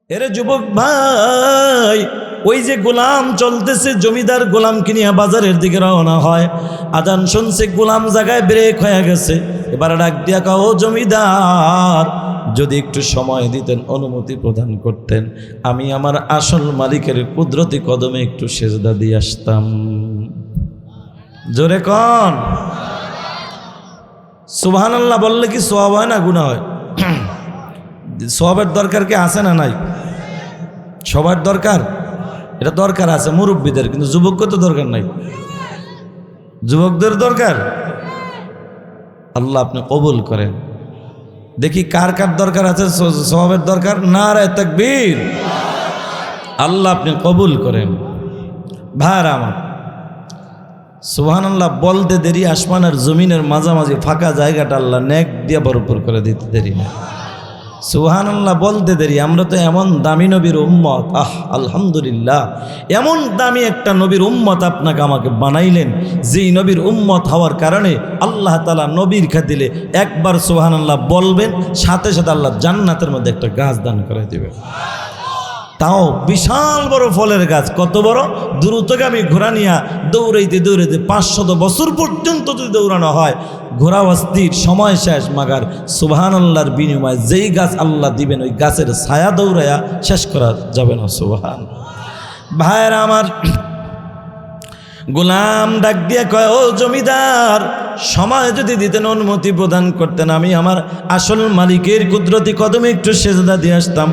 এরে যুবক ভাই, ওই যে গোলাম চলতেছে, জমিদার গোলাম কিনিয়া বাজারের দিকে রওনা হয়। আজান শুনছে, গোলাম জায়গায় ব্রেক হয়ে গেছে। এবার ডাক দিয়া কও, ও জমিদার, যদি একটু সময় দিতেন, অনুমতি প্রদান করতেন, আমি আমার আসল মালিকের কুদরতি কদমে একটু সেজদা দিয়ে আসতাম। জোরে কন সুবহানাল্লাহ। বললে কি সওয়াব হয় না গুনাহ হয়? সওয়াবের দরকার কি আছে না নাই? সবার দরকার, এটা দরকার আছে মুরব্বীদের, কিন্তু যুবকদের তো দরকার নাই। যুবকদের দরকার। আল্লাহ আপনি কবুল করেন। দেখি কার কার দরকার আছে সওয়াবের দরকার। নারায়ে তাকবীর। আল্লাহ আপনি কবুল করেন। ভাইরা আমার, সুবহানাল্লাহ বলতে দেরি, আসমান আর জমিনের মাঝামাঝি ফাঁকা জায়গাটা আল্লাহ নেক দিয়ে ভরপুর করে দিতে দেরি না। সুবহানাল্লাহ বলতে দেরি। আমরা তো এমন দামি নবীর উম্মত, আলহামদুলিল্লাহ, এমন দামি একটা নবীর উম্মত আপনাকে আমাকে বানাইলেন, যেই নবীর উম্মত হওয়ার কারণে আল্লাহ তাআলা নবীর খাতিলে একবার সুবহানাল্লাহ বলবেন, সাথে সাথে আল্লাহ জান্নাতের মধ্যে একটা গাছ দান করে দিবে। তাও বিশাল বড় ফলের গাছ। কত বড়? দ্রুতগামী ঘোড়া নিয়া দৌড়াইতে দৌড়াইতে 500 বছর পর্যন্ত যদি দৌড়ানো হয়, ঘোড়া অস্থির, সময় শেষ, মাগার সুবহানাল্লাহর বিনিময়ে যেই গাছ আল্লাহ দিবেন, ওই গাছের ছায়া দৌড়াইয়া শেষ করা যাবে না। সুবহান। ভাইরা আমার, গোলাম ডাক দিয়া কয়, ও জমিদার, সময় যদি দিতেন, অনুমতি প্রদান করতেন, আমি আমার আসল মালিকের কুদরতি কদমে একটু সেজদা দিয়ে আসতাম।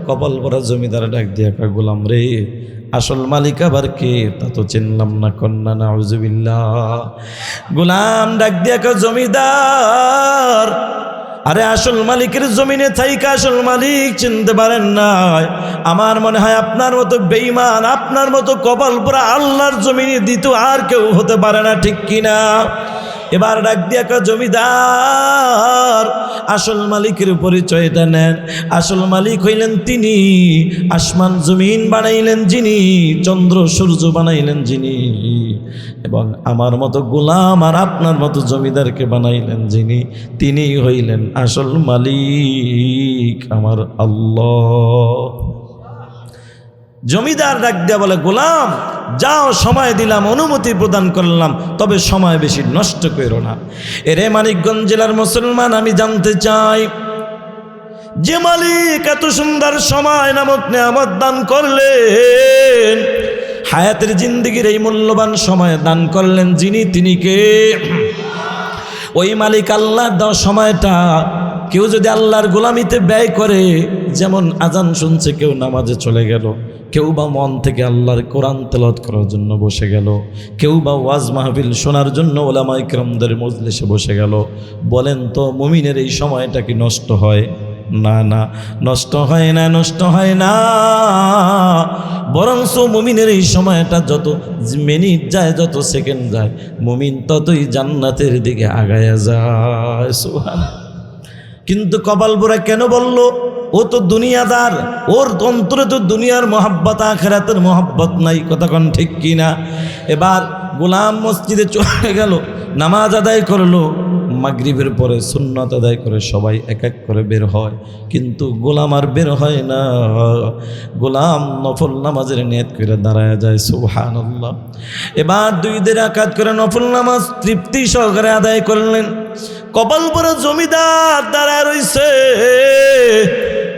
কপাল পরা জমিদার ডাক দিয়া কয়, গোলাম রে, আসল মালিক আবার কে তা তো চিনলাম না। কন্যা নাউজুবিল্লাহ। গোলাম ডাক দিয়া কয়, জমিদার, আরে আসল মালিকের জমিনে থাইকা আসল মালিক চিনতে পারেন না? আমার মনে হয় আপনার মতো বেঈমান, আপনার মতো কপাল পরা আল্লাহর জমিনে দ্বিতীয় আর কেউ হতে পারে না, ঠিক কিনা? এবার ডাক দিয়া কয়, জমিদার, আসল মালিকের পরিচয়টা নেন। আসল মালিক হইলেন তিনি, আসমান জমিন বানাইলেন যিনি, চন্দ্র সূর্য বানাইলেন যিনি, এবং আমার মতো গোলাম আর আপনার মতো জমিদারকে বানাইলেন যিনি, তিনি হইলেন আসল মালিক, আমার আল্লাহ। জমিদার ডাক দিয়া বলে, গোলাম যাও, সময় দিলাম, অনুমতি প্রদান করলাম, তবে সময় বেশি নষ্ট করো না। এরে মানিকগঞ্জ জেলার মুসলমান, আমি জানতে চাই, যে মালিক এত সুন্দর সময় নামক নেয়ামত দান করলেন, হায়াতের জিন্দেগির এই মূল্যবান সময় দান করলেন যিনি, তিনি কে? ওই মালিক আল্লাহ দেওয়া সময়টা কেউ যদি আল্লাহর গোলামিতে ব্যয় করে, যেমন আজান শুনছে, কেউ নামাজে চলে গেল, কেউ বা মন থেকে আল্লাহর কোরআন তেলাওয়াত করার জন্য বসে গেল, কেউ বা ওয়াজ মাহফিল শোনার জন্য উলামা ইকরামদের মজলিসে বসে গেল, বলেন তো মুমিনের এই সময়টা কি নষ্ট হয়? না না, নষ্ট হয় না, নষ্ট হয় না। বরঞ্চ মুমিনের এই সময়টা যত মিনিট যায়, যত সেকেন্ড যায়, মুমিন ততই জান্নাতের দিকে আগায়া যায়। সুবহানাল্লাহ। কিন্তু কপাল পোড়া কেন বলল? ও তো দুনিয়াদার, ওর অন্তরে তো দুনিয়ার মহাব্বত, আখিরাতের মহাব্বত নাই। কথা কোন ঠিক কিনা? এবার গোলাম মসজিদে চলে গেল, নামাজ আদায় করলো, মাগরিবের পরে সুন্নত আদায় করে সবাই এক এক করে বের হয়, কিন্তু গোলাম আর বের হয় না। গোলাম নফল নামাজের নিয়ত করে দাঁড়ায় যায়। সুবহানাল্লাহ। এবার 2 রাকাত করে নফল নামাজ তৃপ্তি সহকারে আদায় করলেন। কপাল পরা জমিদার দাঁড়ায় রইছে।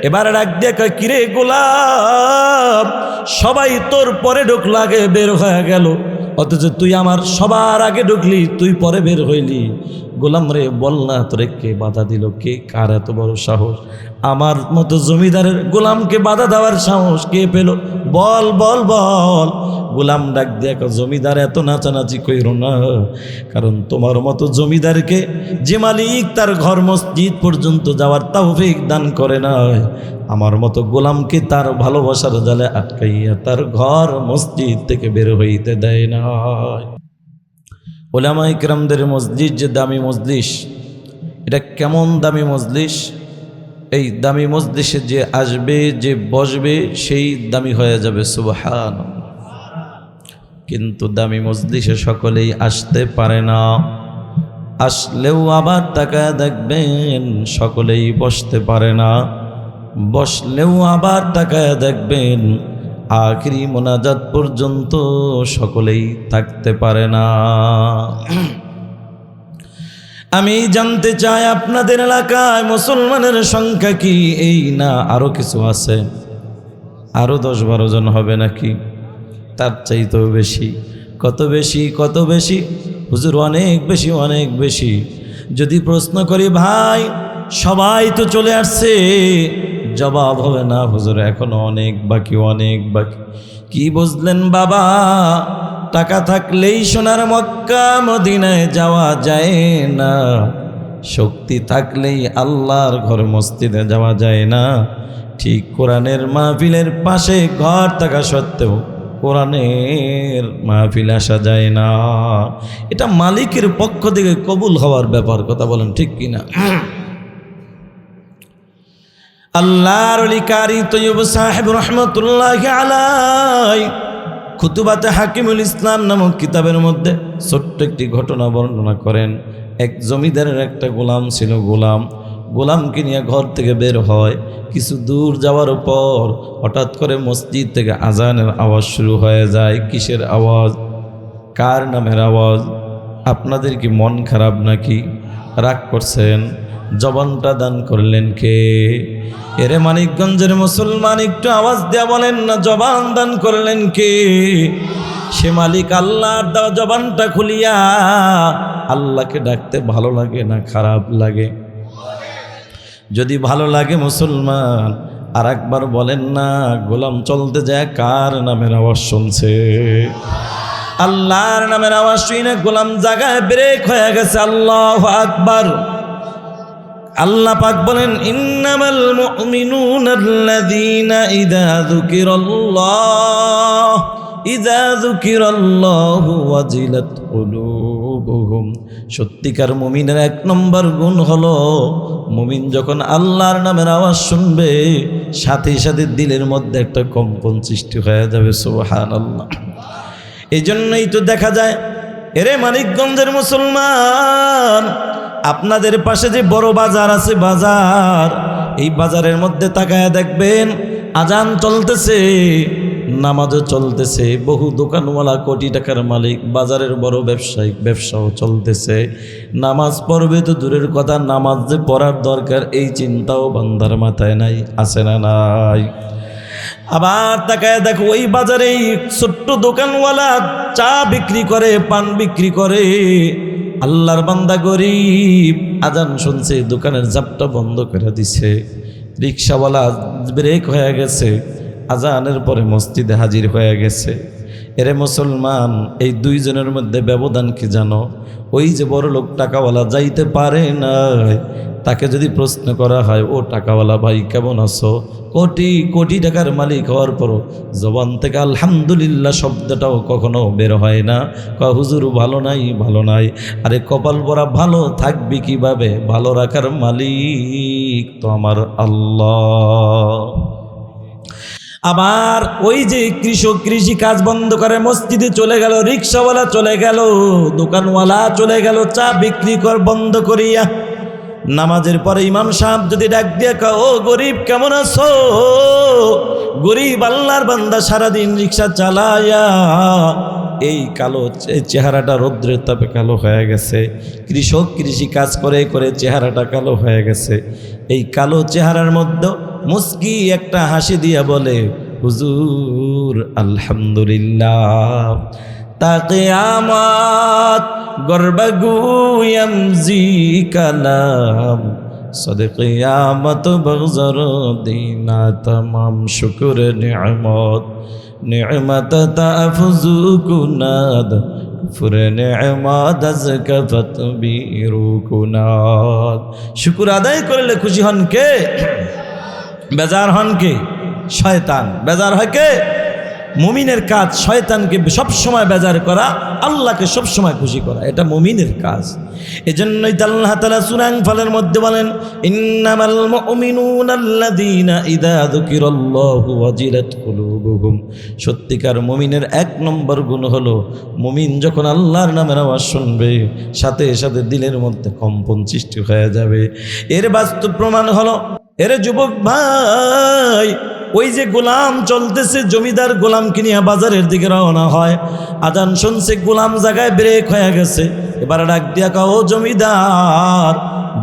এবার ডাক দিয়ে কয়, কিরে গোলাম, সবাই তোর পরে ঢুকলো, আগে বের হয়ে গেল, অথচ তুই আমার সবার আগে ঢুকলি, তুই পরে বের হইলি। গোলাম রে, বল না, তোরে কে বাধা দিল? কে, কার এত বড় সাহস আমার মতো জমিদারের গোলামকে বাধা দেওয়ার সাহস কে পেল? বল বল বল। গোলাম ডাক দিয়ে কয়, জমিদার এত নাচানাচি কইরো না, কারণ তোমার মতো জমিদারকে যে মালিক তার ঘর মসজিদ পর্যন্ত যাওয়ার তৌফিক দান করে না, আমার মতো গোলামকে তার ভালোবাসার জালে আটকাইয়া তার ঘর মসজিদ থেকে বের হইতে দেয় না। উলামা ইকরামদের মসজিদ যে দামি মজলিস, এটা কেমন দামি মজলিস! এই দামি মজলিসে যে আসবে, যে বসবে, সেই দামি হয়ে যাবে। সুবহানাল্লাহ। কিন্তু দামি মজলিসে সকলেই আসতে পারে না। আসলেও আবার তাকায় দেখবেন সকলেই বসতে পারে না। বসলেও আবার তাকায় দেখবেন আখিরি মোনাজাত পর্যন্ত সকলেই থাকতে পারে না। আমি জানতে চাই আপনাদের এলাকায় মুসলমানের সংখ্যা কি এই না আরো কিছু আছে? আরো 10-12 জন হবে নাকি? তার চাইতেও বেশি। কত বেশি? কত বেশি হুজুর? অনেক বেশি, অনেক বেশি। যদি প্রশ্ন করি ভাই সবাই তো চলে আসছে, জবাব হবে না হুজুর এখনো অনেক বাকি, অনেক বাকি। কি বুঝলেন বাবা? টাকা থাকলেই সোনার মক্কা মদিনায় যাওয়া যায় না, শক্তি থাকলেই আল্লাহর ঘর মসজিদে যাওয়া যায় না। ঠিক কোরআনের মাহফিলের পাশে ঘর থাকা সত্ত্বেও কোরআনের মাহফিল আসা যায় না। এটা মালিকের পক্ষ থেকে কবুল হওয়ার ব্যাপার, কথা বলেন ঠিক কিনা? আল্লাহর ওলি কারি তৈয়ব সাহেব রহমতুল্লাহি আলাইহি খুতুবাতে হাকিমুল ইসলাম নামক কিতাবের মধ্যে ছোট্ট একটি ঘটনা বর্ণনা করেন। এক জমিদারের একটা গোলাম ছিল। গোলামকে নিয়ে ঘর থেকে বের হয়। কিছু দূর যাওয়ার পর হঠাৎ করে মসজিদ থেকে আজানের আওয়াজ শুরু হয়ে যায়। কিসের আওয়াজ? কার নামের আওয়াজ? আপনাদের কি মন খারাপ নাকি? রাগ করছেন? জবানটা দান করলেন কে? এরে মানিকগঞ্জের মুসলমান, একটু আওয়াজ দেয়া বলেন না, জবান দান করলেন কে? সে মালিক আল্লাহর দেওয়া জবানটা খুলিয়া আল্লাহকে ডাকতে ভালো লাগে না খারাপ লাগে? যদি ভালো লাগে মুসলমান আর একবার বলেন না, গোলাম চলতে যায় কার নামের আওয়াজ শুনছে? আল্লাহর নামের আওয়াজ শুনে গোলাম জায়গায় ব্রেক হয়ে গেছে। আল্লাহু আকবার। আল্লাহ পাক বলেন ইন্নামাল মুমিনুনা আল্লাযীনা ইযা যুকিরাল্লাহু ওয়াজিলাত কুলুবুহুম। সত্যিকার মুমিনের 1 নম্বর গুণ হলো মুমিন যখন আল্লাহর নামের আওয়াজ শুনবে সাথে সাথে দিলের মধ্যে একটা কম্পন সৃষ্টি হয়ে যাবে। সুবহানাল্লাহ। এই জন্যই তো দেখা যায় এরে মানিকগঞ্জের মুসলমান, আপনাদের পাশে যে বড় বাজার আছে, বাজার, এই বাজারের মধ্যে তাকায় দেখবেন আজান চলতেছে, নামাজও চলতেছে, বহু দোকানওয়ালা কোটি টাকার মালিক, বাজারের বড় ব্যবসায়িক ব্যবসাও চলতেছে। নামাজ পড়বে তো দূরের কথা, নামাজ যে পড়ার দরকার এই চিন্তাও বান্দার মাথায় নাই। আছে না নাই? আবার তাকায় দেখো ওই বাজারে ছোট্ট দোকানওয়ালা চা বিক্রি করে, পান বিক্রি করে, আল্লাহর বান্দা গরিব, আজান শুনছে, দোকানের ঝাপটা বন্ধ করে দিছে। রিক্সাওয়ালা ব্রেক হয়ে গেছে, আজানের পরে মসজিদে হাজির হয়ে গেছে। এরে মুসলমান, এই 2 জনের মধ্যে ব্যবধান কি জানো? ওই যে বড় লোক টাকাওয়ালা যাইতে পারে না, তাকে যদি প্রশ্ন করা হয় ও টাকাওয়ালা ভাই কেমন আছো, কোটি কোটি টাকার মালিক হওয়ার পরও জবান থেকে আলহামদুলিল্লাহ শব্দটাও কখনো বের হয় না। হুজুর ভালো নাই, ভালো নাই। আরে কপাল পরা ভালো থাকবি কিভাবে? ভালো রাখার মালিক তো আমার আল্লাহ। আবার ওই যে কৃষক কৃষি কাজ বন্ধ করে মসজিদে চলে গেল, রিক্সাওয়ালা চলে গেল, দোকানওয়ালা চলে গেল, চা বিক্রি কর বন্ধ করিয়া। নামাজের পরে ইমাম সাহেব যদি ডাক দিয়ে ও গরিব কেমন আছো? গরিব আল্লাহর বান্দা সারাদিন রিক্সা চালায়া এই কালো চেহারাটা রৌদ্রের তাপে কালো হয়ে গেছে। কৃষক কৃষি কাজ করে করে চেহারাটা কালো হয়ে গেছে। এই কালো চেহারার মধ্যে মুস্কি একটা হাসি দিয়া বলে হুজুর আলহামদুলিল্লাহ। তা কিয়ামত গর্বগুয়াম জি কালাম সদে কিয়ামত বগজর দিনা তমাম শুকর নিয়ামত নিয়ামত তাফজু কুনাদ ফুরে নিয়ামত আজকাফত বিরু কুনাদ। শুকর আদায় করলে খুশি হন কে? বেজার হন কে? শয়তান। বেজার হয় কে? মুমিনের কাজ শয়তানকে সবসময় বেজার করা, আল্লাহকে সবসময় খুশি করা, এটা মুমিনের কাজ। এজন্যই তো আল্লাহ তাআলা সূরা আনফালের মধ্যে বলেন, ইন্নামাল মুমিনুনা আল্লাযীনা ইযা যুকিরাল্লাহু ওয়াজিলাত কুলুবুহুম। সত্যিকার মুমিনের এক নম্বর গুণ হলো, মুমিন যখন আল্লাহর নামের আওয়াজ শুনবে সাথে সাথে দিলের মধ্যে কম্পন সৃষ্টি হয়ে যাবে। এর বাস্তব প্রমাণ হলো, এর যুবক ভাই, ওই যে গোলাম চলতেছে, জমিদার গোলাম কিনিয়া বাজারের দিকে রওনা হয়, আজান শুনছে, গোলাম জায়গায় ব্রেক হয়ে গেছে, এবার ডাক দিয়া কও, ও জমিদার,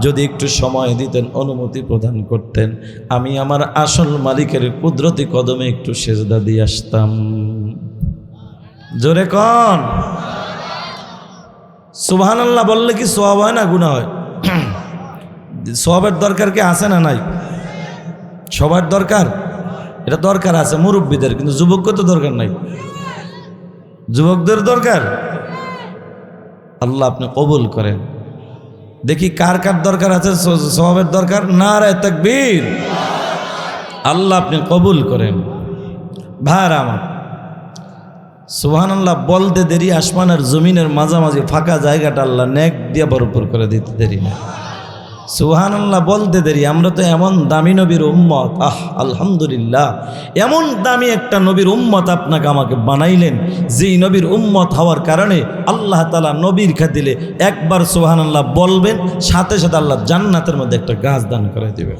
যদি একটু সময় দিতেন, অনুমতি প্রদান করতেন, আমি আমার আসল মালিকের কুদরতি কদমে একটু সেজদা দিয়ে আসতাম। জোরে কন সুবহানাল্লাহ। বললে কি সওয়াব হয় না গুনাহ হয়? সওয়াবের দরকার কি আছে না নাই? সবার দরকার, এটা দরকার আছে মুরব্বীদের, কিন্তু যুবকদের তো দরকার নাই। যুবকদের দরকার। আল্লাহ আপনি কবুল করেন। দেখি কার কার দরকার আছে সওয়াবের দরকার। নারায়ে তাকবীর। আল্লাহ আপনি কবুল করেন। ভাইরা আমার, সুবহানাল্লাহ বলতে দেরি, আসমান আর জমিনের মাঝামাঝি ফাঁকা জায়গাটা আল্লাহ নেক দিয়ে ভরপুর করে দিতে দেরি না। সুবহানাল্লাহ বলতে দেরি। আমরা তো এমন দামি নবীর উম্মত, আলহামদুলিল্লাহ, এমন দামি একটা নবীর উম্মত আপনাকে আমাকে বানাইলেন, যেই নবীর উম্মত হওয়ার কারণে আল্লাহ তাআলা নবীর খাতিলে একবার সুবহানাল্লাহ বলবেন, সাথে সাথে আল্লাহ জান্নাতের মধ্যে একটা গাছ দান করে দিবে।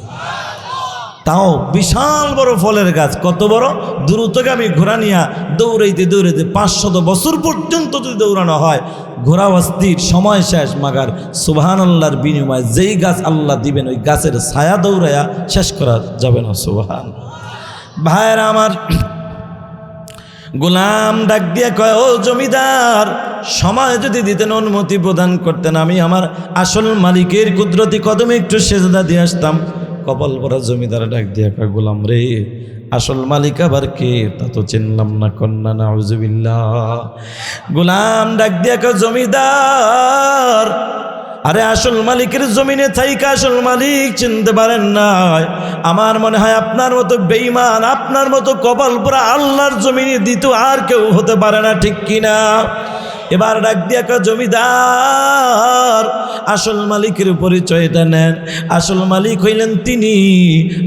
তাও বিশাল বড় ফলের গাছ। কত বড়? দ্রুতগামী ঘোড়া নিয়া দৌড়াইতে দৌড়াইতে 500 বছর পর্যন্ত যদি দৌড়ানো হয়, ঘোড়া অস্থির, সময় শেষ, মাগার সুবহানাল্লাহর বিনিময়ে যেই গাছ আল্লাহ দিবেন, ওই গাছের ছায়া দৌড়াইয়া শেষ করা যাবে না। সুবহান। ভাইরা আমার, গোলাম ডাক দিয়া কয়, ও জমিদার, সময় যদি দিতেন, অনুমতি প্রদান করতেন, আমি আমার আসল মালিকের কুদরতি কদমে একটু সেজদা দিয়ে আসতাম। কপাল ভরা জমিদার ডাক দিয়া কয়, গোলাম রে, আসল মালিক আবার কে তা তো চিনলাম না। কন্যা নাউজুবিল্লাহ। গোলাম ডাক দিয়া কয়, জমিদার, আরে আসল মালিকের জমিনে থাইকা আসল মালিক চিনতে পারেন না? আমার মনে হয় আপনার মতো বেঈমান, আপনার মতো কপাল পোড়া আল্লাহর জমিনে দ্বিতীয় আর কেউ হতে পারে না, ঠিক কিনা? এবার ডাক দিয়া কয়, জমিদার, আসল মালিকের পরিচয়টা নেন। আসল মালিক হইলেন তিনি,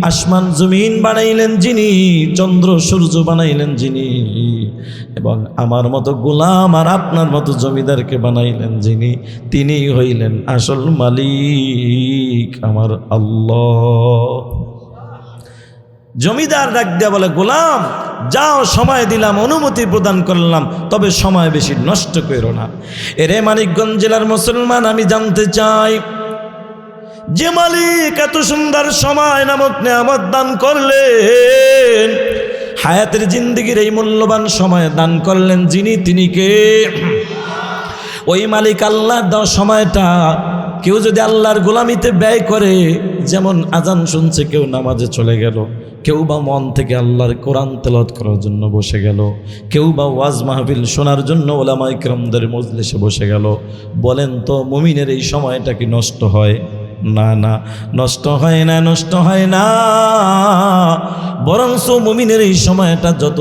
আসমান জমিন বানাইলেন যিনি, চন্দ্র সূর্য বানাইলেন যিনি, এবং আমার মতো গোলাম আর আপনার মতো জমিদারকে বানাইলেন যিনি, তিনি হইলেন আসল মালিক, আমার আল্লাহ। জমিদার ডাক দিয়া বলে, গোলাম যাও, সময় দিলাম, অনুমতি প্রদান করলাম, তবে সময় বেশি নষ্ট করো না। এরে মানিকগঞ্জ জেলার মুসলমান, আমি জানতে চাই, যে মালিক এত সুন্দর সময় নামক নেয়ামত দান করলেন, হায়াতের জিন্দেগির এই মূল্যবান সময় দান করলেন যিনি, তিনি কে? ওই মালিক আল্লাহ দেওয়া সময়টা কেউ যদি আল্লাহর গোলামিতে ব্যয় করে, যেমন আজান শুনছে, কেউ নামাজে চলে গেল, কেউ বা মন থেকে আল্লাহর কোরআন তেলাওয়াত করার জন্য বসে গেল, কেউ বা ওয়াজ মাহফিল শোনার জন্য ওলামা ইকরামদের মজলিসে বসে গেল, বলেন তো মুমিনের এই সময়টা কি নষ্ট হয়? না না, নষ্ট হয় না, নষ্ট হয় না। বরঞ্চ মুমিনের এই সময়টা যত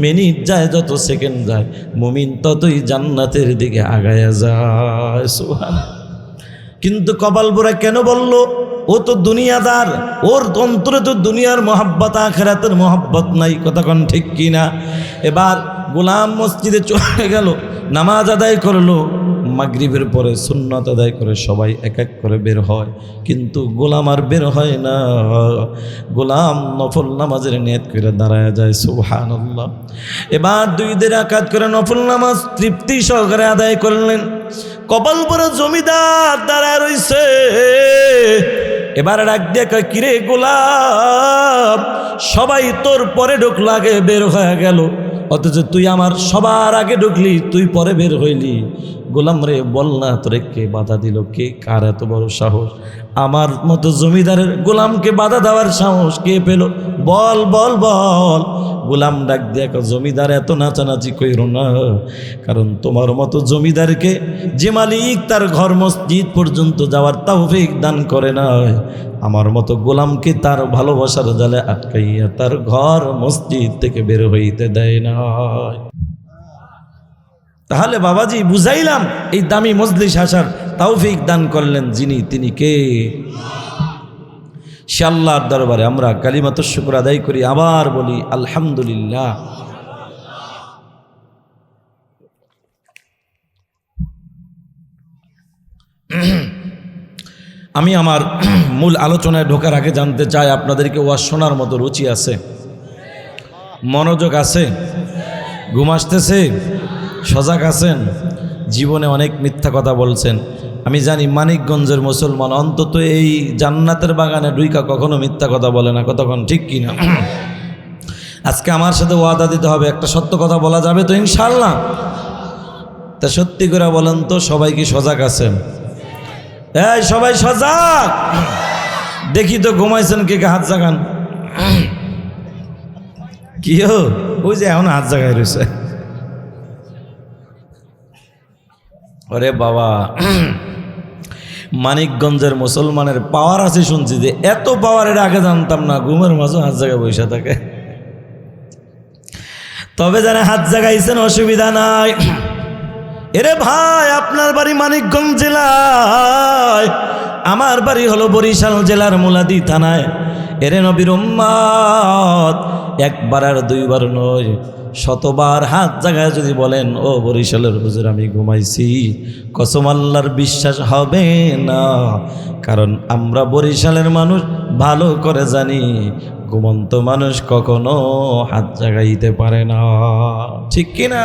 মিনিট যায়, যত সেকেন্ড যায়, মুমিন ততই জান্নাতের দিকে আগায়া যায়। সুবহানাল্লাহ। কিন্তু কপাল পোড়া কেন বলল? ও তো দুনিয়াদার, ওর অন্তরে তো দুনিয়ার মহাব্বত, আখিরাতের মহাব্বত নাই। কথা কোন ঠিক কিনা? এবার গোলাম মসজিদে চলে গেল, নামাজ আদায় করলো, মাগরিবের পরে সুন্নাত আদায় করে সবাই এক এক করে বের হয়, কিন্তু গোলাম আর বের হয় না। গোলাম নফল নামাজের নিয়ত করে দাঁড়ায় যায়। সুবহানাল্লাহ। এবার 2 রাকাত করে নফল নামাজ তৃপ্তি সহকারে আদায় করলেন। কপাল পোড়া জমিদার দাঁড়ায় রইছে। এবার ডাক দিয়ে কয়, কিরে গোলাম, সবাই তোর পরে ঢুকলো, আগে বের হয়ে গেল, অথচ তুই আমার সবার আগে ঢুকলি, তুই পরে বের হইলি। গোলাম রে, বল না, তোরে কে বাধা দিল? কে, কার এত বড় সাহস আমার মতো জমিদারের গোলামকে বাধা দেওয়ার সাহস কে পেল? বল বল বল। গোলাম ডাক দিয়ে কয়, জমিদার এত নাচানাচি কইরো না, কারণ তোমার মতো জমিদারকে যে মালিক তার ঘর মসজিদ পর্যন্ত যাওয়ার তৌফিক দান করে না, আমার মতো গোলামকে তার ভালোবাসার জালে আটকাইয়া তার ঘর মসজিদ থেকে বের হইতে দেয় না। তাহলে বাবাজি বুঝাইলাম এই দামি মজলিস আসার তৌফিক দান করলেন যিনি, তিনি কে? সে আল্লাহর দরবারে আমরা কালিমাতুশ শুকর আদায় করি, আবার বলি আলহামদুলিল্লাহ। আমি আমার মূল আলোচনায় ঢোকার আগে জানতে চাই, আপনাদেরকে ওয়াজ শোনার মতো রুচি আছে, মনোযোগ আছে, ঘুম আসতেছে, সজাগ আছেন? জীবনে অনেক মিথ্যা কথা বলছেন, আমি জানি মানিকগঞ্জের মুসলমান অন্তত এই জান্নাতের বাগানে ডুইকা কখনো মিথ্যা কথা বলে না, কতক্ষণ ঠিক কিনা? আজকে আমার সাথে ওয়াদা দিতে হবে, একটা সত্য কথা বলা যাবে তো ইনশাআল্লাহ? তা সত্যি করে বলেন তো, সবাই কি সজাগ আছেন? এই সবাই সজাগ? দেখি তো ঘুমাইছেন কে কে, হাত জাগান। কি ওই যে এখন হাত জাগায় রয়েছে। ওরে বাবা, মানিকগঞ্জের মুসলমানের পাওয়ার আছে শুনছি, যে এত পাওয়ার এটা আগে জানতাম না। ঘুমের মাঝে হাত জায়গায় বসে থাকে। তবে যারা হাত জাগাইছেন অসুবিধা নাই। এরে ভাই, আপনার বাড়ি মানিকগঞ্জ জেলায়, আমার বাড়ি হলো বরিশাল জেলার মুলাদি থানায়। এরে নবীর উম্মত, একবার আর দুইবার নয়, শতবার হাত জায়গায় যদি বলেন ও বরিশালের হুজুর আমি ঘুমাইছি, কসম আল্লাহর বিশ্বাস হবে না। কারণ আমরা বরিশালের মানুষ ভালো করে জানি, ঘুমন্ত মানুষ কখনো হাত জাগাইতে পারে না, ঠিক কিনা?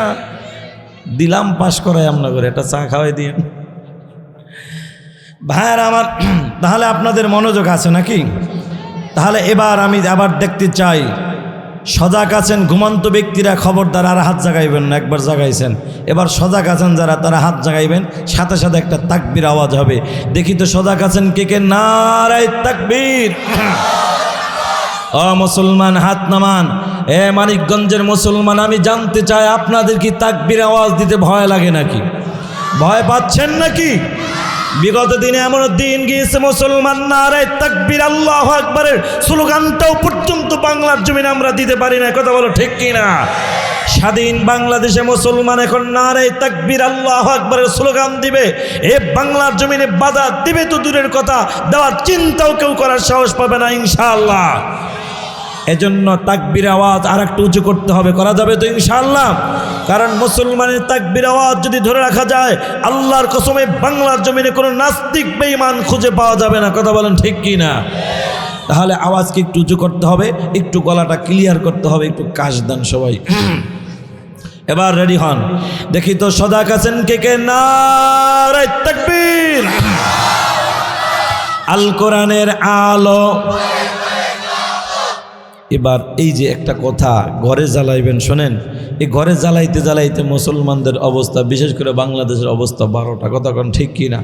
দিলাম পাশ করাই আমরা করে, একটা চা খাওয়াই দিয়ে। ভাইয়ার আমার, তাহলে আপনাদের মনোযোগ আছে নাকি? তাহলে এবার আমি আবার দেখতে চাই, সজাগ আছেন ঘুমন্ত ব্যক্তিরা? খবরদার আর হাত জাগাইবেন না, একবার জাগাইছেন। এবার সজাগ আছেন যারা, তারা হাত জাগাইবেন, সাথে সাথে একটা তাকবীর আওয়াজ হবে। দেখি তো সজাগ আছেন কে কে? নারায়ে তাকবীর। ও মুসলমান, হাত নামান। এ মানিকগঞ্জের মুসলমান, আমি জানতে চাই আপনাদের কি তাকবীর আওয়াজ দিতে ভয় লাগে নাকি? ভয় পাচ্ছেন নাকি? বিগত দিনে এমন দিন গিয়েছে মুসলমান নারায়ে তাকবীর আল্লাহু আকবারের স্লোগানটাও পর্যন্ত বাংলার জমিনে আমরা দিতে পারি না, কথা বলো ঠিক কিনা? স্বাধীন বাংলাদেশে মুসলমান এখন নারায়ে তাকবীর আল্লাহু আকবারের স্লোগান দিবে, এ বাংলার জমিনে বাধা দিবে তো দূরের কথা, দেওয়ার চিন্তাও কেউ করার সাহস পাবে না ইনশাআল্লাহ। এজন্য তাকবীর আওয়াজ আর একটু উঁচু করতে হবে, করা যাবে তো ইনশাআল্লাহ? কারণ মুসলমানের তাকবীর আওয়াজ যদি ধরে রাখা যায়, আল্লাহর কসমে বাংলার জমিনে কোনো নাস্তিক বেঈমান খুঁজে পাওয়া যাবে না, কথা বলেন ঠিক কি না? তাহলে আওয়াজকে একটু উঁচু করতে হবে, একটু গলাটা ক্লিয়ার করতে হবে, একটু কাশ দেন সবাই। এবার রেডি হন, দেখি তো সজাগ আছেন কে কে? নারায়ে তাকবীর। আল কোরআনের আলো। এবার এই যে একটা কথা ঘরে জ্বালাইবেন, শোনেন, এই ঘরে জ্বালাইতে জ্বালাইতে মুসলমানদের অবস্থা, বিশেষ করে বাংলাদেশের অবস্থা 12টা, কথা কোন ঠিক কিনা?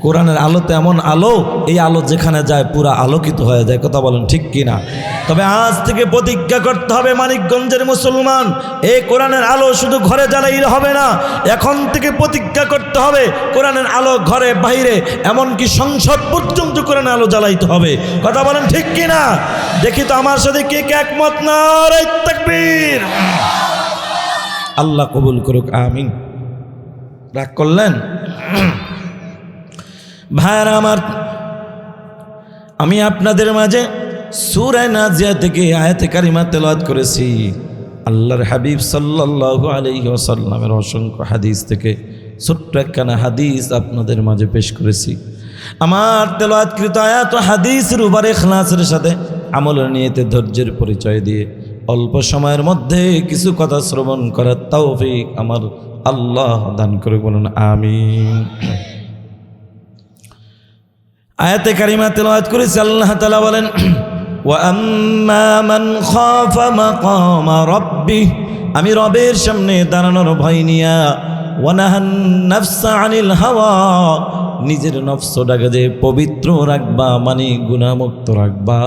কোরআনের আলোতে এমন আলো, এই আলো যেখানে যায় পুরা আলোকিত হয়ে যায়, কথা বলেন ঠিক কিনা? তবে আজ থেকে প্রতিজ্ঞা করতে হবে মানিকগঞ্জের মুসলমান, এই কোরআনের আলো শুধু ঘরে জ্বালাইলে হবে না, এখন থেকে প্রতিজ্ঞা করতে হবে কোরআনের আলো ঘরে বাইরে এমনকি সংসদ পর্যন্ত কোরআনের আলো জ্বালাইতে হবে, কথা বলেন ঠিক কিনা? দেখি তো আমার সাথে কে কে একমত? নারায়ে তাকবীর। আল্লাহ কবুল করুক, আমিন। রাগ করলেন? ভাইরা আমার, আমি আপনাদের মাঝে সূরা নাজিয়া থেকে আয়াতে কারিমা তেলাওয়াত করেছি। আল্লাহর হাবিব সাল্লাল্লাহু আলাইহি ওয়াসাল্লামের অসংখ্য হাদিস থেকে ছোট্ট একখানা হাদিস আপনাদের মাঝে পেশ করেছি। আমার তেলাওয়াতকৃত আয়াত ও হাদিসের উপরে ইখলাসের সাথে আমলের নিয়তে ধৈর্যের পরিচয় দিয়ে অল্প সময়ের মধ্যে কিছু কথা শ্রবণ করার তৌফিক আমার আল্লাহ দান করে, বলুন আমিন। আয়াতে কারিমা তেলাওয়াত করেছি, আল্লাহ তাআলা বলেন, ওয়া আম্মা মান খাফা মাকামা রাব্বিহ, আমি রবের সামনে দাঁড়ানোর ভয় নিয়া, ওয়া নাহান নাফসা আনিল হাওয়া, নিজের নফসটাকে যে পবিত্র রাখবা, মানে গুনাহমুক্ত রাখবা,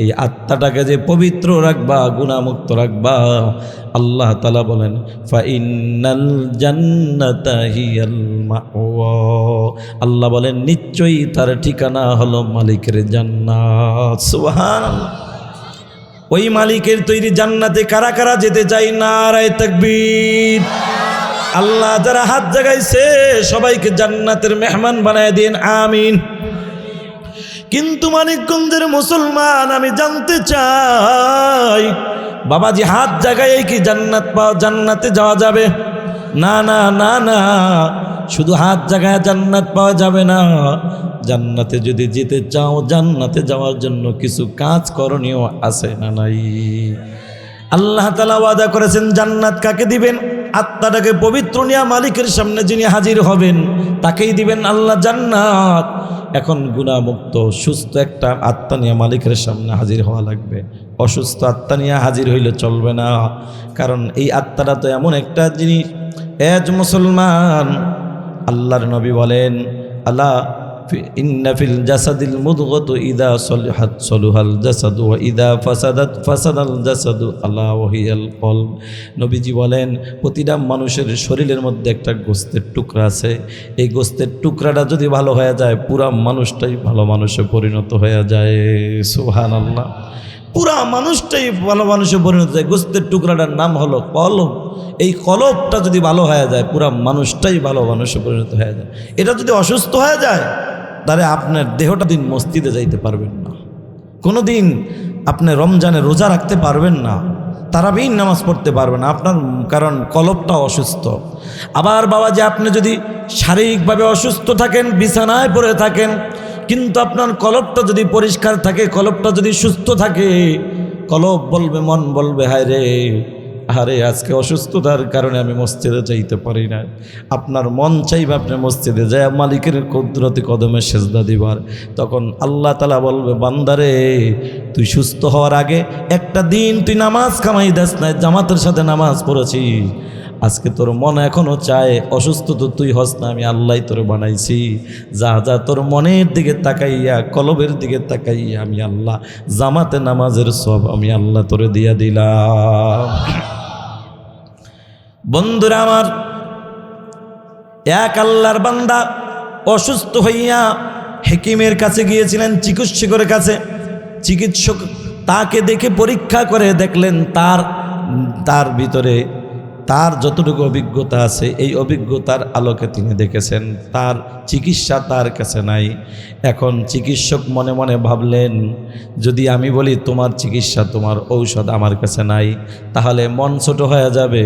এই আত্মাটাকে যে পবিত্র রাখবা, গুনাহমুক্ত রাখবা, আল্লাহ তাআলা বলেন ফাইন্নাল জান্নাতা হিয়াল মাওয়া, আল্লাহ বলেন নিশ্চয়ই তার ঠিকানা হলো মালিকের জান্নাত। সুবহানাল্লাহ। ওই মালিকের তৈরি জান্নাতে কারা কারা যেতে চাই? নারায়ে তাকবীর। আল্লাহ যারা হাত জাগাইছে সবাইকে জান্নাতের মেহমান বানায় দিন, আমিন। কিন্তু মানিকগঞ্জের মুসলমান, আমি জানতে চাই বাবাজি হাত জাগায় কি জান্নাতে যাওয়া যাবে? না না না না, শুধু হাত জাগায় জান্নাত পাওয়া যাবে না। জান্নাতে যদি যেতে চাও, জান্নাতে যাওয়ার জন্য কিছু কাজ করণীয় আছে না নাই? আল্লাহ তাআলা ওয়াদা করেছেন জান্নাত কাকে দিবেন? আত্মাটাকে পবিত্র নিয়ে মালিকের সামনে যিনি হাজির হবেন তাকেই দিবেন আল্লাহ জান্নাত। এখন গুনাহমুক্ত সুস্থ একটা আত্মা নিয়ে মালিকের সামনে হাজির হওয়া লাগবে। অসুস্থ আত্মা নিয়ে হাজির হইলে চলবে না, কারণ এই আত্মাটা তো এমন একটা জিনিস। এজ মুসলমান, আল্লাহর নবী বলেন আলা ইন্না ফিল জাসাদিল মুদগাতু ইদা সলিহাত সলুহাল জাসাদু ওয়া ইদা ফাসাদাত ফাসাদাল জাসাদু আলা ওয়াহিয়াল কলব। নবীজি বলেন প্রতিটা মানুষের শরীরের মধ্যে একটা গোস্তের টুকরা আছে। এই গোস্তের টুকরাটা যদি ভালো হয়ে যায়, পুরা মানুষটাই ভালো মানুষে পরিণত হয়ে যায়। সুবহানাল্লাহ। পুরা মানুষটাই ভালো মানুষে পরিণত হয়। গোস্তের টুকরাটার নাম হলো কলব। এই কলবটা যদি ভালো হয়ে যায়, পুরা মানুষটাই ভালো মানুষে পরিণত হয়ে যায়। এটা যদি অসুস্থ হয়ে যায়, তাহলে আপনার দেহটা দিন মসজিদে যাইতে পারবেন না, কোনো দিন আপনি রমজানে রোজা রাখতে পারবেন না, তারাবির নামাজ পড়তে পারবেন না আপনার, কারণ কলবটা অসুস্থ। আবার বাবাজি আপনি যদি শারীরিকভাবে অসুস্থ থাকেন, বিছানায় পড়ে থাকেন, কিন্তু আপনার কলবটা যদি পরিষ্কার থাকে, কলবটা যদি সুস্থ থাকে, কলব বলবে, মন বলবে হায় রে, আরে আজকে অসুস্থতার কারণে আমি মসজিদে যাইতে পারি না। আপনার মন চাইবে আপনি মসজিদে যায় মালিকের কুদরতি কদমে সেজদা দিবার। তখন আল্লাহ তাআলা বলবে বান্দারে, তুই সুস্থ হওয়ার আগে একটা দিন তুই নামাজ কামাই দাস নাই, জামাতের সাথে নামাজ পড়েছিস, আজকে তোর মন এখনো চায়, অসুস্থ তো তুই হস না, আমি আল্লাহ তোর বানাইছি, যা যা তোর মনের দিকে তাকাইয়া, কলবের দিকে তাকাইয়া আমি আল্লাহ জামাতে নামাজের সব আমি আল্লাহ তোরে দিয়া দিলাম। বন্ধুরা আমার, এক আল্লাহর বান্দা অসুস্থ হইয়া হাকিমের কাছে গিয়েছিলেন, চিকিৎসকের কাছে। চিকিৎসক তাকে দেখে পরীক্ষা করে দেখলেন তার ভিতরে তার যতটুকু অভিজ্ঞতা আছে, এই অভিজ্ঞতার আলোকে তিনি দেখেছেন তার চিকিৎসা তার কাছে নাই। এখন চিকিৎসক মনে মনে ভাবলেন, যদি আমি বলি তোমার চিকিৎসা, তোমার ঔষধ আমার কাছে নাই, তাহলে মন ছোট হয়ে যাবে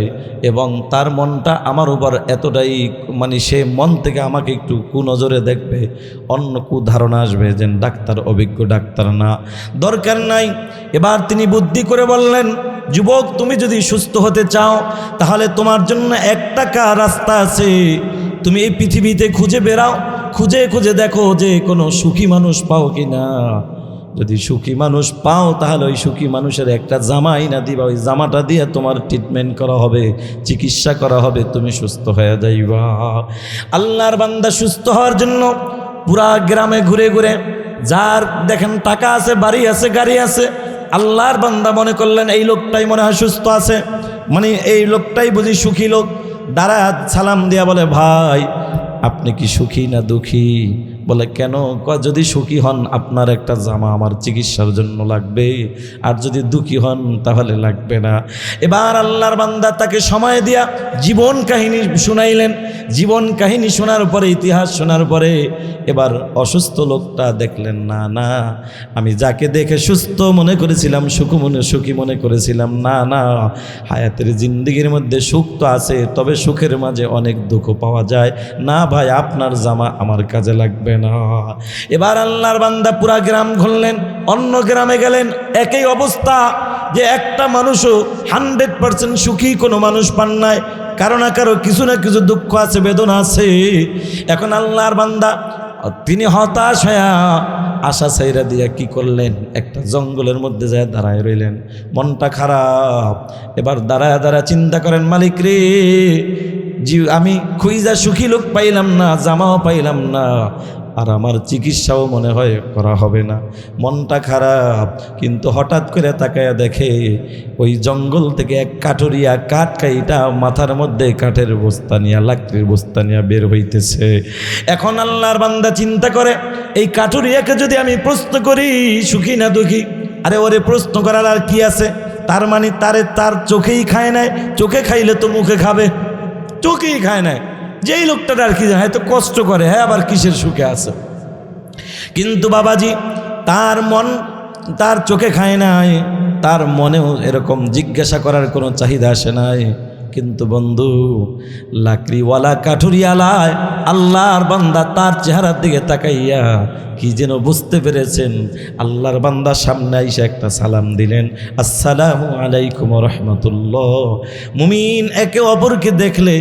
এবং তার মনটা আমার উপর এতটাই, মানে সে মন থেকে আমাকে একটু কুনজরে দেখবে, অন্য কুধারণা আসবে যে ডাক্তার অভিজ্ঞ ডাক্তার না, দরকার নাই। এবার তিনি বুদ্ধি করে বললেন, যুবক তুমি যদি সুস্থ হতে চাও তাহলে তোমার জন্য একটা রাস্তা আছে, তুমি এই পৃথিবীতে খুঁজে বেড়াও, খুঁজে খুঁজে দেখো যে কোনো সুখী মানুষ পাও কিনা। যদি সুখী মানুষ পাও তাহলে ওই সুখী মানুষের একটা জামা আইনা দিবা, ওই জামাটা দিয়ে তোমার ট্রিটমেন্ট করা হবে, চিকিৎসা করা হবে, তুমি সুস্থ হয়ে যাইবা। আল্লাহর বান্দা সুস্থ হওয়ার জন্য পুরা গ্রামে ঘুরে ঘুরে, যার দেখেন টাকা আছে, বাড়ি আছে, গাড়ি আছে, আল্লাহর বান্দা মনে করলেন এই লোকটাই মনে হয় সুস্থ আছে, মানে এই লোকটাই বুঝি সুখী লোক। দাঁড়া সালাম দিয়া বলে, ভাই আপনি কি সুখী না দুঃখী? বলে কেন? যদি সুখী হন আপনার একটা জামা আমার চিকিৎসার জন্য লাগবে, আর যদি দুঃখী হন তাহলে লাগবে না। এবার আল্লাহর বান্দা তাকে সময় দিয়া জীবন কাহিনী শুনাইলেন। জীবন কাহিনী শোনার পরে, ইতিহাস শোনার পরে এবার অসুস্থ লোকটা দেখলেন, না না, আমি যাকে দেখে সুস্থ মনে করেছিলাম, সুখী মনে করেছিলাম, না না, হায়াতের জিন্দেগির মধ্যে সুখ তো আছে, তবে সুখের মাঝে অনেক দুঃখ পাওয়া যায় না ভাই, আপনার জামা আমার কাজে লাগবে না। এবার আল্লাহর বান্দা পুরা গ্রাম ঘুরলেন, অন্য গ্রামে গেলেন, একই অবস্থা, যে একটা মানুষও 100% সুখী কোনো মানুষ পান নাই, কারো না কারো কিছু না কিছু দুঃখ আছে, বেদনা আছে। এখন আল্লাহর বান্দা তিনি হতাশ হয়ে আশা ছাইরা দিয়া কি করলেন, একটা জঙ্গলের মধ্যে যায় দাঁড়ায় রইলেন, মনটা খারাপ। এবার দাঁড়ায় দাঁড়ায় চিন্তা করেন, মালিক রে, আমি খুঁজা সুখী লোক পাইলাম না, জামাও পাইলাম না, আর আমার চিকিৎসাও মনে হয় করা হবে না। মনটা খারাপ, কিন্তু হঠাৎ করে তাকায়া দেখে ওই জঙ্গল থেকে এক কাঠুরিয়া কাঠ কাইটা মাথার মধ্যে কাঠের বস্তা নিয়ে, লাকড়ির বস্তা নিয়ে বের হইতেছে। এখন আল্লাহর বান্দা চিন্তা করে, এই কাঠুরিয়াকে যদি আমি প্রশ্ন করি সুখী না দুঃখী, আরে ওরে প্রশ্ন করার আর কি আছে? তার মানে তার চোখেই খায় নাই, চোখে খাইলে তো মুখে খাবে, চোখেই খায় নাই। যেই লোকটার আর কি হয়তো কষ্ট করে, হ্যাঁ আবার কিসের সুখে আছে। কিন্তু বাবাজি তার চোখে খায় নাই, তার মনেও এরকম জিজ্ঞাসা করার কোনো চাহিদা আসে নাই। কিন্তু বন্ধু, লাকড়িওয়ালা কাঠুরিয়ালায় আল্লাহর বান্দা তার চেহারার দিকে তাকাইয়া কি যেন বুঝতে পেরেছেন। আল্লাহর বান্দা সামনে আইসা একটা সালাম দিলেন, আসসালামু আলাইকুম রাহমাতুল্লাহ। মুমিন একে অপরকে দেখলে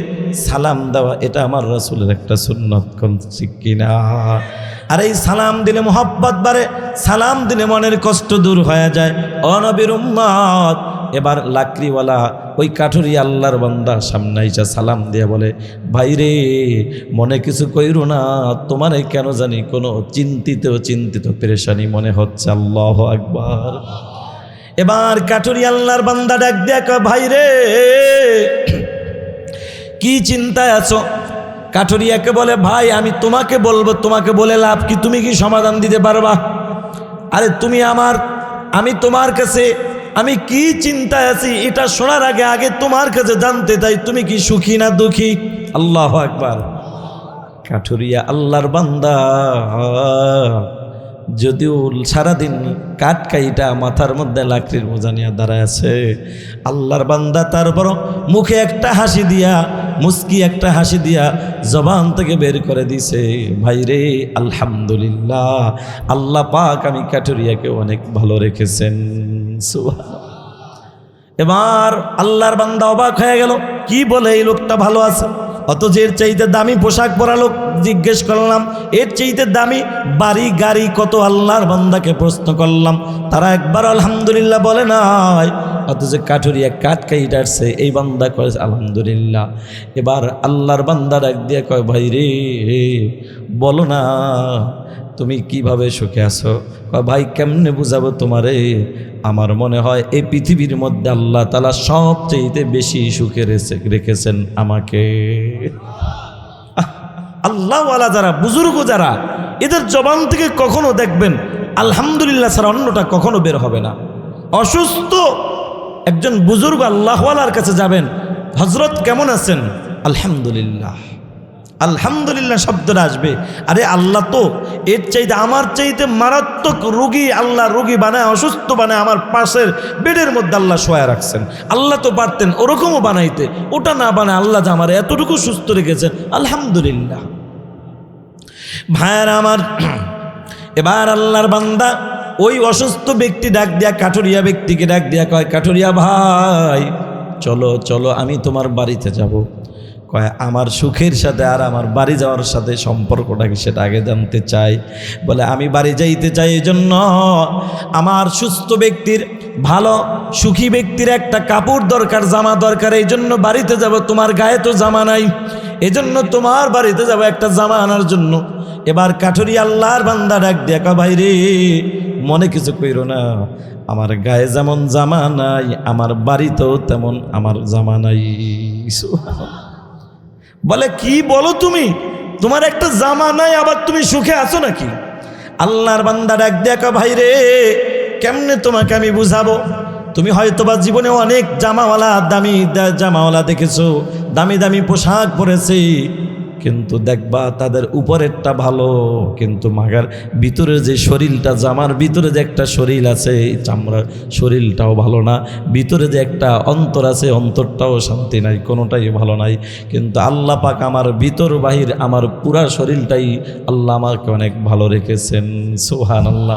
সালাম দেওয়া, এটা আমার রাসূলের একটা সুন্নত, কোন ঠিক কিনা? আর এই সালাম দিলে মোহাব্বত বাড়ে, সালাম দিলে মনের কষ্ট দূর হয়ে যায়। ও নবীর উম্মত, এবার লাকড়িওয়ালা ওই কাঠুরিয়া আল্লাহর বান্দা সামনে আইসা সালাম দিয়ে বলে, ভাই রে, মনে কিছু কইরো না, তোমারে কেন জানি কোনো চিন্তিত পেরেশানি মনে হচ্ছে। আল্লাহু আকবার। এবার কাঠুরিয়া আল্লাহর বান্দা ডাক দিয়ে কয়, ভাই রে, কি চিন্তায় আছো? কাঠুরিয়াকে বলে, ভাই আমি তোমাকে বলবো, তোমাকে বলে লাভ কি? তুমি কি সমাধান দিতে পারবা? আরে আমি তোমার কাছে আমি কি চিন্তায় আছি এটা শোনার আগে তোমার কাছে জানতে চাই, তুমি কি সুখী না দুঃখী? আল্লাহু আকবার। কাঠুরিয়া আল্লাহর বান্দা যদিও সারাদিন কাঠ কাইটা মাথার মধ্যে লাকড়ির বোঝা নিয়ে দাঁড়ায় আছে, আল্লাহর বান্দা তারপর মুখে একটা হাসি দিয়া, মুস্কি একটা হাসি দিয়া জবান থেকে বের করে দিছে, ভাই রে আলহামদুলিল্লাহ, আল্লাহ পাক আমি কাঠুরিয়াকে অনেক ভালো রেখেছেন। সুবহানাল্লাহ। এবার আল্লাহর বান্দা অবাক হয়ে গেল, কি বলে এই লোকটা ভালো আছে? অথচ এর চাইতে দামি পোশাক পরা লোক জিজ্ঞেস করলাম, এর চাইতে দামি বাড়ি গাড়ি কত আল্লাহর বান্দাকে প্রশ্ন করলাম, তারা একবার আলহামদুলিল্লাহ বলে নাই। অথচ কাঠুরিয়া কাঠ কাইটারছে, এই বান্দা কয় আলহামদুলিল্লাহ। এবার আল্লাহর বান্দা ডাক দিয়ে কয়, ভাই রে বলো না তুমি কিভাবে সুখে আছো? কয়, ভাই কেমনে বুঝাবো তোমারে? আমার মনে হয় এই পৃথিবীর মধ্যে আল্লাহ তাআলা সবচেয়ে বেশি সুখে রেখেছেন আমাকে। আল্লাহওয়ালা যারা, বুজুর্গ যারা, এদের জবান থেকে কখনো দেখবেন আলহামদুলিল্লাহ ছাড়া অন্যটা কখনো বের হবে না। অসুস্থ একজন বুজুর্গ আল্লাহওয়ালার কাছে যাবেন, হযরত কেমন আছেন? আলহামদুলিল্লাহ। আলহামদুলিল্লাহ শব্দটা আসবে। আরে আল্লাহ তো এর চাইতে, আমার চাইতে মারাত্মক রোগী আল্লাহ রোগী বানায়, অসুস্থ বানায় আমার পাশের বেডের মধ্যে আল্লাহ শোয়া রাখছেন। আল্লাহ তো পারতেন ওরকমও বানাইতে, ওটা না বানায় আল্লাহ যে আমার এতটুকু সুস্থ রেখেছেন, আলহামদুলিল্লাহ। ভাইয়ারা আমার, এবার আল্লাহর বান্দা ওই অসুস্থ ব্যক্তি ডাক দিয়া, কাঠুরিয়া ব্যক্তিকে ডাক দিয়া কয়, কাঠুরিয়া ভাই চলো চলো আমি তোমার বাড়িতে যাব। কয়, আমার সুখের সাথে আর আমার বাড়ি যাওয়ার সাথে সম্পর্কটা কি সেটা আগে জানতে চাই। বলে, আমি বাড়ি যাইতে চাই, এই জন্য আমার সুস্থ ব্যক্তির, ভালো সুখী ব্যক্তির একটা কাপড় দরকার, জামা দরকার, এই জন্য বাড়িতে যাব। তোমার গায়ে তো জামা নাই, এজন্য তোমার বাড়িতে যাব একটা জামা আনার জন্য। এবার কাঠুরিয়া আল্লাহর বান্দা ডাক দিয়া কয়, ভাই রে মনে কিছু কইরো না, আমার গায়ে যেমন জামা নাই আমার বাড়িতেও তেমন আমার জামা নাই। বলে, কি বলো তুমি? তোমার একটা জামা নাই আবার তুমি সুখে আছো নাকি? আল্লাহর বান্দা ডাক দেখা, ভাই রে কেমনে তোমাকে আমি বুঝাবো? তুমি হয়তোবা জীবনে অনেক জামাওয়ালা, দামি জামাওয়ালা দেখেছো, দামি দামি পোশাক পরেছে, কিন্তু দেখবা তাদের উপরেরটা ভালো, কিন্তু মাগার ভিতরের যে শরীরটা, জামার ভিতরে যে একটা শরীর আছে, চামড়ার শরীরটাও ভালো না, ভিতরে যে একটা অন্তর আছে, অন্তরটাও শান্তি নাই, কোনোটাই ভালো নাই। কিন্তু আল্লাহ পাক আমার ভিতর বাহির, আমার পুরা শরীরটাই আল্লাহ আমাকে অনেক ভালো রেখেছেন। সুবহানাল্লাহ।